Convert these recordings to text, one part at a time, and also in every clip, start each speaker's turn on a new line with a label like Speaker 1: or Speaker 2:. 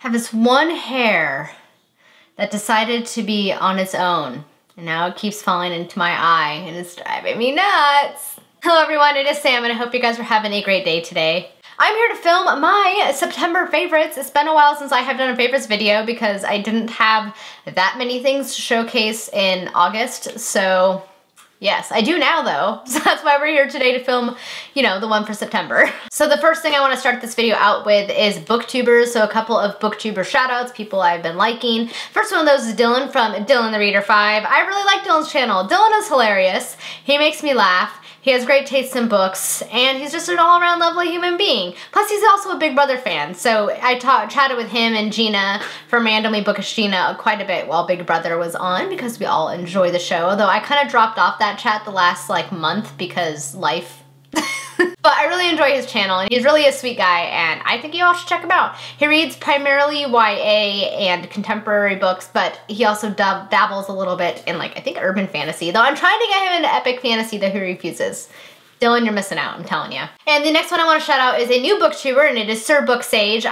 Speaker 1: have this one hair that decided to be on its own, and now it keeps falling into my eye, and it's driving me nuts. Hello everyone, it is Sam, and I hope you guys are having a great day today. I'm here to film my September favorites. It's been a while since I have done a favorites video because I didn't have that many things to showcase in August, so yes, I do now though, so that's why we're here today to film, you know, the one for September. So the first thing I want to start this video out with is Booktubers, so a couple of Booktuber shoutouts, people I've been liking. First one of those is Dylan from Dylan the Reader 5. I really like Dylan's channel. Dylan is hilarious. He makes me laugh. He has great taste in books, and he's just an all-around lovely human being. Plus, he's also a Big Brother fan, so I chatted with him and Gina from Randomly Bookish Gina quite a bit while Big Brother was on because we all enjoy the show, although I kind of dropped off that chat the last, month because life. But I really enjoy his channel, and he's really a sweet guy, and I think you all should check him out. He reads primarily YA and contemporary books, but he also dabbles a little bit in, I think urban fantasy, though I'm trying to get him into epic fantasy, though he refuses. Dylan, you're missing out, I'm telling you. And the next one I want to shout out is a new booktuber, and it is Sir Booksage.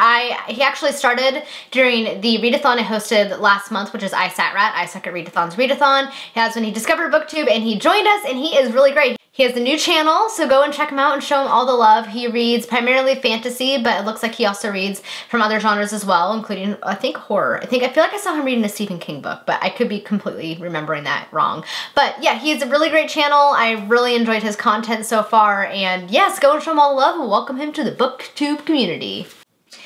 Speaker 1: He actually started during the readathon I hosted last month, which is I Sat Rat, I Suck at Readathon's Readathon. That's when he discovered BookTube, and he joined us, and he is really great. He has a new channel, so go and check him out and show him all the love. He reads primarily fantasy, but it looks like he also reads from other genres as well, including, I think, horror. I feel like I saw him reading a Stephen King book, but I could be completely remembering that wrong. But yeah, he's a really great channel. I really enjoyed his content so far, and yes, go and show him all the love and welcome him to the BookTube community.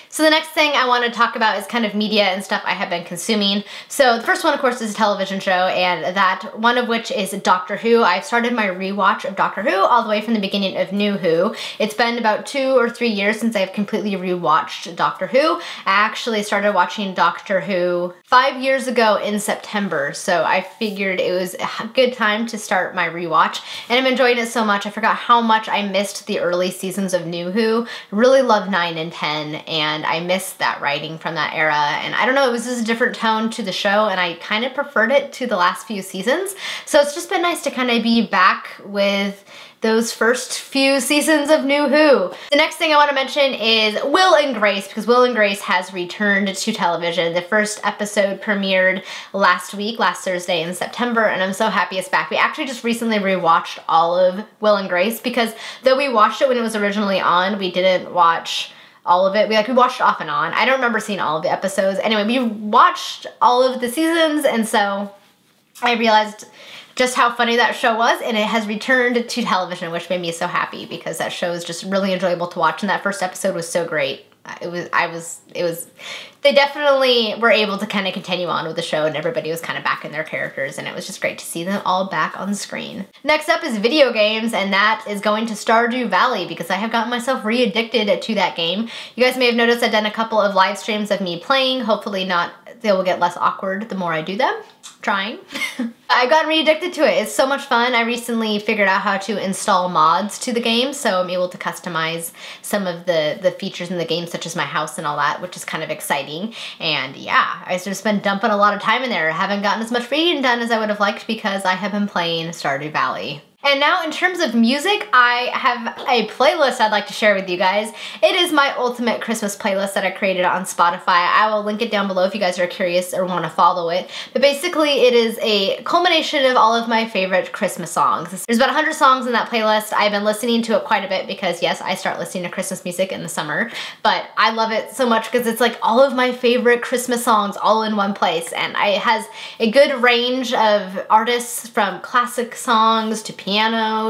Speaker 1: So the next thing I want to talk about is kind of media and stuff I have been consuming. So the first one, of course, is a television show, and that one of which is Doctor Who. I've started my rewatch of Doctor Who all the way from the beginning of New Who. It's been about 2 or 3 years since I've completely rewatched Doctor Who. I actually started watching Doctor Who 5 years ago in September, so I figured it was a good time to start my rewatch, and I'm enjoying it so much. I forgot how much I missed the early seasons of New Who. Really loved 9 and 10, and I missed that writing from that era, and I don't know, it was just a different tone to the show, and I kind of preferred it to the last few seasons. So it's just been nice to kind of be back with those first few seasons of New Who. The next thing I want to mention is Will and Grace, because Will and Grace has returned to television. The first episode premiered last Thursday in September, and I'm so happy it's back. We actually just recently rewatched all of Will and Grace, because though we watched it when it was originally on, we didn't watch all of it. We watched off and on. I don't remember seeing all of the episodes. Anyway, we watched all of the seasons, and so I realized just how funny that show was, and it has returned to television, which made me so happy because that show is just really enjoyable to watch, and that first episode was so great. They definitely were able to kind of continue on with the show, and everybody was kind of back in their characters, and it was just great to see them all back on the screen. Next up is video games, and that is going to Stardew Valley, because I have gotten myself re-addicted to that game. You guys may have noticed I've done a couple of live streams of me playing. Hopefully they will get less awkward the more I do them. Trying. I've gotten re-addicted to it. It's so much fun. I recently figured out how to install mods to the game, so I'm able to customize some of the features in the game, such as my house and all that, which is kind of exciting. And yeah, I've just been dumping a lot of time in there. I haven't gotten as much reading done as I would have liked because I have been playing Stardew Valley. And now in terms of music, I have a playlist I'd like to share with you guys. It is my ultimate Christmas playlist that I created on Spotify. I will link it down below if you guys are curious or want to follow it. But basically it is a culmination of all of my favorite Christmas songs. There's about 100 songs in that playlist. I've been listening to it quite a bit because yes, I start listening to Christmas music in the summer, but I love it so much because it's like all of my favorite Christmas songs all in one place, and it has a good range of artists from classic songs to piano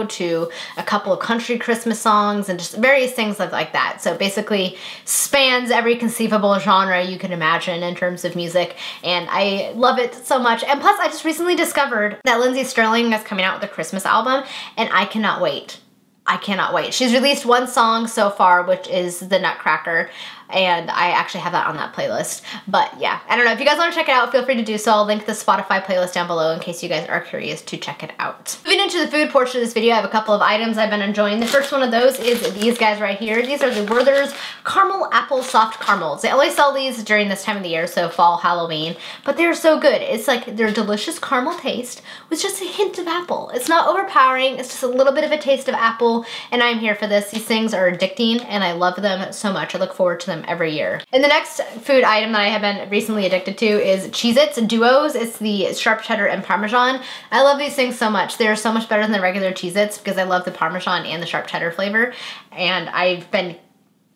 Speaker 1: to a couple of country Christmas songs and just various things like that. So basically spans every conceivable genre you can imagine in terms of music, and I love it so much. And plus I just recently discovered that Lindsay Sterling is coming out with a Christmas album, and I cannot wait. I cannot wait. She's released one song so far, which is The Nutcracker, and I actually have that on that playlist. But yeah, I don't know. If you guys want to check it out, feel free to do so. I'll link the Spotify playlist down below in case you guys are curious to check it out. Moving into the food portion of this video, I have a couple of items I've been enjoying. The first one of those is these guys right here. These are the Werther's Caramel Apple Soft Caramels. They only sell these during this time of the year, so fall, Halloween, but they're so good. It's like their delicious caramel taste with just a hint of apple. It's not overpowering, it's just a little bit of a taste of apple, and I'm here for this. These things are addicting, and I love them so much. I look forward to them them every year. And the next food item that I have been recently addicted to is Cheez-Its Duos. It's the sharp cheddar and Parmesan. I love these things so much. They're so much better than the regular Cheez-Its because I love the Parmesan and the sharp cheddar flavor. And I've been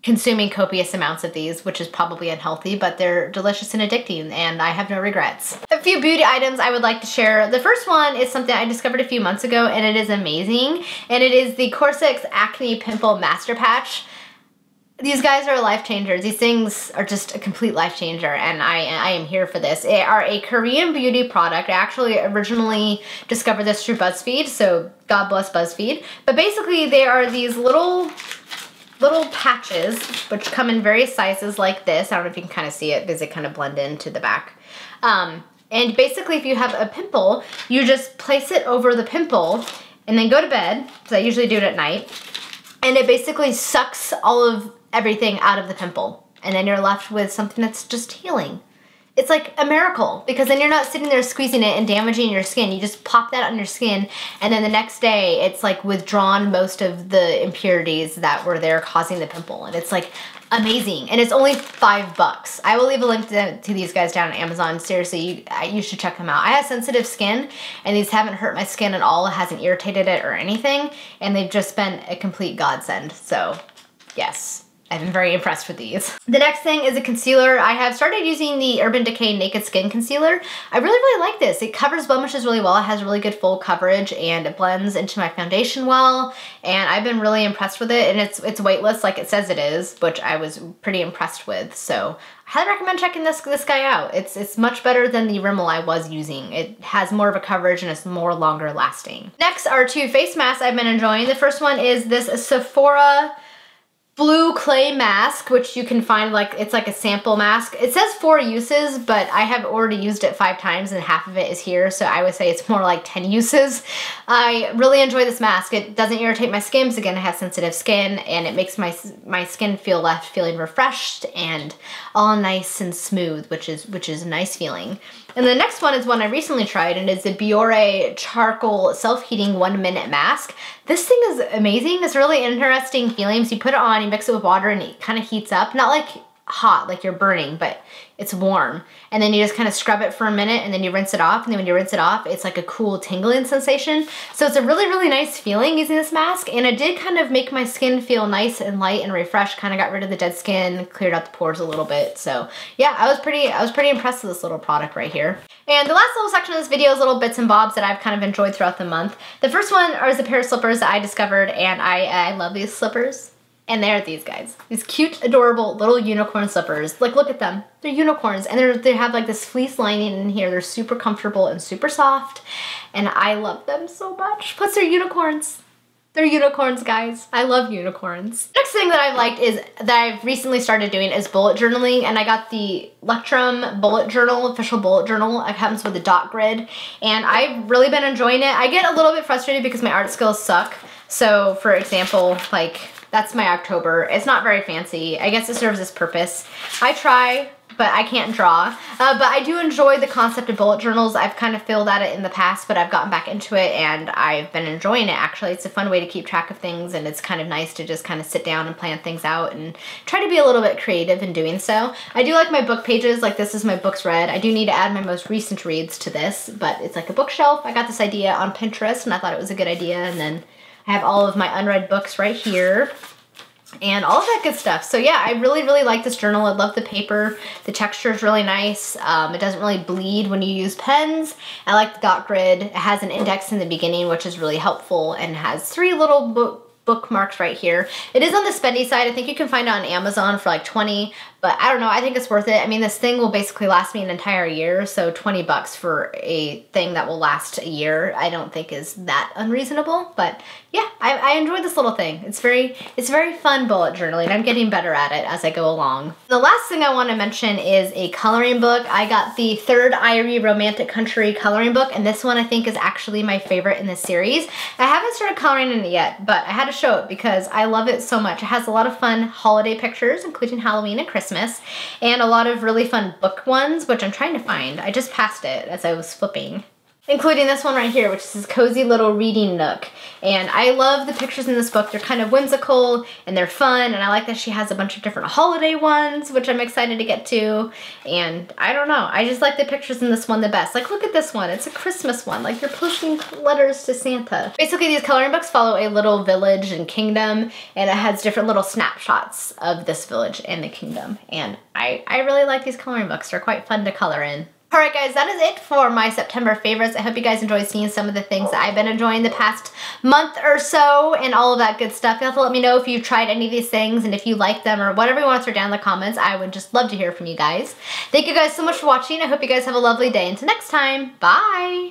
Speaker 1: consuming copious amounts of these, which is probably unhealthy, but they're delicious and addicting, and I have no regrets. A few beauty items I would like to share. The first one is something I discovered a few months ago, and it is amazing, and it is the Corsex Acne Pimple Master Patch. These guys are life changers. These things are just a complete life changer, and I am here for this. They are a Korean beauty product. I actually originally discovered this through BuzzFeed, so God bless BuzzFeed. But basically, they are these little patches, which come in various sizes like this. I don't know if you can kind of see it because they kind of blend into the back. And basically, if you have a pimple, you just place it over the pimple and then go to bed, because I usually do it at night, and it basically sucks all of everything out of the pimple. And then you're left with something that's just healing. It's like a miracle, because then you're not sitting there squeezing it and damaging your skin. You just pop that on your skin, and then the next day it's like withdrawn most of the impurities that were there causing the pimple. And it's like amazing. And it's only $5. I will leave a link to these guys down on Amazon. Seriously, you should check them out. I have sensitive skin, and these haven't hurt my skin at all. It hasn't irritated it or anything. And they've just been a complete godsend. So yes, I've been very impressed with these. The next thing is a concealer. I have started using the Urban Decay Naked Skin Concealer. I really like this. It covers blemishes really well. It has really good full coverage, and it blends into my foundation well. And I've been really impressed with it. And it's weightless like it says it is, which I was pretty impressed with. So I highly recommend checking this guy out. It's much better than the Rimmel I was using. It has more of a coverage and it's more longer lasting. Next are two face masks I've been enjoying. The first one is this Sephora Blue Clay Mask, which you can find, like, it's like a sample mask. It says 4 uses, but I have already used it 5 times and half of it is here, so I would say it's more like 10 uses. I really enjoy this mask. It doesn't irritate my skin because, again, I have sensitive skin, and it makes my skin feel left feeling refreshed and all nice and smooth, which is a nice feeling. And the next one is one I recently tried, and it's the Biore Charcoal Self-Heating 1-Minute Mask. This thing is amazing. It's really interesting feelings. You put it on, you mix it with water, and it kind of heats up. Not like hot, like you're burning, but it's warm. And then you just kind of scrub it for a minute, and then you rinse it off. And then when you rinse it off, it's like a cool tingling sensation. So it's a really nice feeling using this mask. And it did kind of make my skin feel nice and light and refreshed. Kind of got rid of the dead skin, cleared out the pores a little bit. So yeah, I was pretty impressed with this little product right here. And the last little section of this video is little bits and bobs that I've kind of enjoyed throughout the month. The first one is a pair of slippers that I discovered, and I love these slippers. And they're these guys. These cute, adorable little unicorn slippers. Like, look at them. They're unicorns, and they have like this fleece lining in here. They're super comfortable and super soft, and I love them so much. Plus, they're unicorns. They're unicorns, guys. I love unicorns. Next thing that I've liked is that I've recently started doing is bullet journaling, and I got the Lectrum bullet journal, official bullet journal. It comes with a dot grid, and I've really been enjoying it. I get a little bit frustrated because my art skills suck. So, for example, like, that's my October. It's not very fancy. I guess it serves this purpose. I try, but I can't draw. But I do enjoy the concept of bullet journals. I've kind of failed at it in the past, but I've gotten back into it, and I've been enjoying it, actually. It's a fun way to keep track of things, and it's kind of nice to just kind of sit down and plan things out and try to be a little bit creative in doing so. I do like my book pages. Like, this is my books read. I do need to add my most recent reads to this, but it's like a bookshelf. I got this idea on Pinterest, and I thought it was a good idea, and then I have all of my unread books right here and all of that good stuff. So yeah, I really like this journal. I love the paper. The texture is really nice. It doesn't really bleed when you use pens. I like the dot grid. It has an index in the beginning, which is really helpful, and has 3 little bookmarks right here. It is on the spendy side. I think you can find it on Amazon for like 20, but I don't know. I think it's worth it. I mean, this thing will basically last me an entire year, so 20 bucks for a thing that will last a year, I don't think is that unreasonable. But yeah, I enjoy this little thing. It's very fun bullet journaling. I'm getting better at it as I go along. The last thing I want to mention is a coloring book. I got the Third Irie Romantic Country coloring book, and this one I think is actually my favorite in this series. I haven't started coloring in it yet, but I had to show it because I love it so much. It has a lot of fun holiday pictures, including Halloween and Christmas, and a lot of really fun book ones, which I'm trying to find. I just passed it as I was flipping. including this one right here, which is this cozy little reading nook. And I love the pictures in this book. They're kind of whimsical and they're fun, and I like that she has a bunch of different holiday ones, which I'm excited to get to. And I don't know, I just like the pictures in this one the best. Like, look at this one, it's a Christmas one, like you're posting letters to Santa. Basically, these coloring books follow a little village and kingdom, and it has different little snapshots of this village and the kingdom. And I really like these coloring books. They're quite fun to color in. Alright guys, that is it for my September favorites. I hope you guys enjoyed seeing some of the things that I've been enjoying the past month or so and all of that good stuff. You'll have to let me know if you've tried any of these things and if you like them or whatever you want to throw down in the comments. I would just love to hear from you guys. Thank you guys so much for watching. I hope you guys have a lovely day. Until next time, bye!